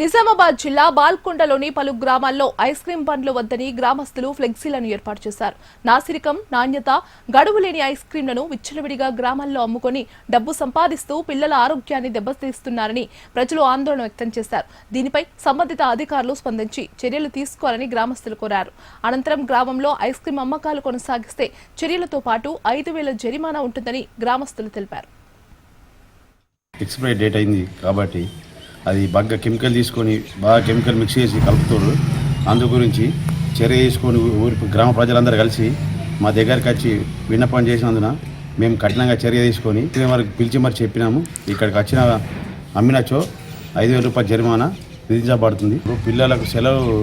నిజామాబాద్ జిల్లా బాల్కొండలోని పలు గ్రామాల్లో ఐస్ క్రీం బండ్లు వద్దని గ్రామస్తులు ఫ్లెక్సీలను ఏర్పాటు చేశారు. నాసిరకం, నాణ్యత, గడువు లేని ఐస్ క్రీంలను విచ్చలవిడిగా గ్రామాల్లో అమ్ముకొని డబ్బు సంపాదిస్తూ పిల్లల ఆరోగ్యాన్ని దెబ్బతీస్తున్నారని ప్రజలు ఆందోళన వ్యక్తం చేశారు. దీనిపై సంబంధిత అధికారులు స్పందించి చర్యలు తీసుకోవాలని గ్రామస్తులు కోరారు. అనంతరం గ్రామంలో ఐస్ క్రీం అమ్మకాలు కొనసాగిస్తే చర్యలతో పాటు 5,000 జరిమానా ఉంటుందని గ్రామస్తులు తెలిపారు. ఎక్స్పైరీ డేట్ అయింది కాబట్టి అది బాగా కెమికల్ తీసుకొని బాగా కెమికల్ మిక్స్ చేసి కలుపుతారు. అందు గురించి చర్య తీసుకొని ఊరి గ్రామ ప్రజలందరూ కలిసి మా దగ్గరికి వచ్చి విన్నపం చేసినందున మేము కఠినంగా చర్య తీసుకొని వరకు పిలిచి మరి చెప్పినాము. ఇక్కడికి వచ్చిన అమ్మినచో 5,000 రూపాయల జరిమానా విధించబడుతుంది. పిల్లలకు సెలవు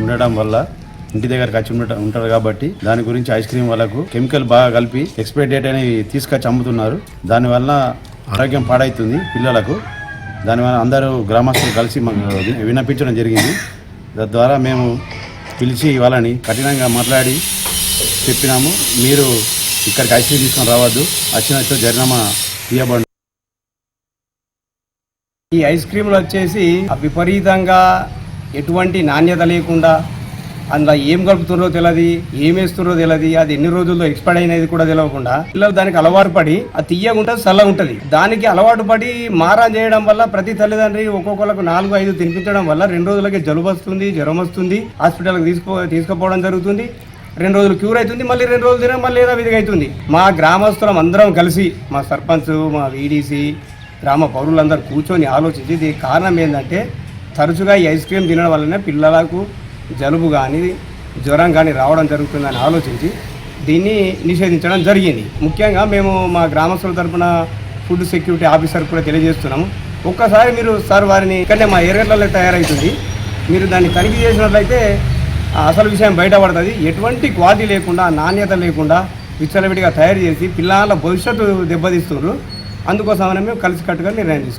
ఉండడం వల్ల ఇంటి దగ్గరికి వచ్చి ఉంటారు కాబట్టి దాని గురించి ఐస్ క్రీమ్ వాళ్ళకు కెమికల్ బాగా కలిపి ఎక్స్పైరీ డేట్ అనేవి తీసుకొచ్చి అమ్ముతున్నారు. దానివల్ల ఆరోగ్యం పాడవుతుంది పిల్లలకు. దానివల్ల అందరూ గ్రామస్తులు కలిసి విన్నపించడం జరిగింది. తద్వారా మేము పిలిచి వాళ్ళని కఠినంగా మాట్లాడి చెప్పినాము, మీరు ఇక్కడికి ఐస్ క్రీమ్ తీసుకొని రావద్దు, వచ్చినట్టు జరిమానా తీయబడి. ఈ ఐస్ క్రీములు వచ్చేసి విపరీతంగా ఎటువంటి నాణ్యత లేకుండా అందులో ఏం కలుపుతున్నారో తెలియదు, ఏం వేస్తున్నారో తెలియదు, అది ఎన్ని రోజుల్లో ఎక్స్పైర్ అయినది కూడా తెలియకుండా పిల్లలు దానికి అలవాటు పడి అది తీయగుంటుంది, చల్లగా ఉంటుంది. దానికి అలవాటు పడి మారం చేయడం వల్ల ప్రతి తల్లిదండ్రి ఒక్కొక్కరికి 4-5 తినిపించడం వల్ల 2 రోజులకి జలుబు వస్తుంది, జ్వరం వస్తుంది, హాస్పిటల్కి తీసుకుపోవడం జరుగుతుంది. 2 రోజులు క్యూర్ అవుతుంది, మళ్ళీ 2 రోజులు తిన మళ్ళీ ఏదో విధిగా అవుతుంది. మా గ్రామస్తులం అందరం కలిసి మా సర్పంచ్, మా వీడీసీ, గ్రామ పౌరులందరూ కూర్చొని ఆలోచించి దీనికి కారణం ఏంటంటే తరచుగా ఈ ఐస్ క్రీమ్ తినడం వల్లనే పిల్లలకు జలుబు కానీ జ్వరం కానీ రావడం జరుగుతుందని ఆలోచించి దీన్ని నిషేధించడం జరిగింది. ముఖ్యంగా మేము మా గ్రామస్తుల తరఫున ఫుడ్ సెక్యూరిటీ ఆఫీసర్ కూడా తెలియజేస్తున్నాము. ఒక్కసారి మీరు సార్ వారిని ఇక్కడనే మా ఏరియాలలో తయారవుతుంది, మీరు దాన్ని తనిఖీ చేసినట్లయితే అసలు విషయం బయటపడుతుంది. ఎటువంటి క్వాలిటీ లేకుండా, నాణ్యత లేకుండా విచ్చలవిడిగా తయారు చేసి పిల్లల భవిష్యత్తు దెబ్బతీస్తున్నారు. అందుకోసమనే మేము కలిసికట్టుగా నిర్ణయం తీసుకున్నాం.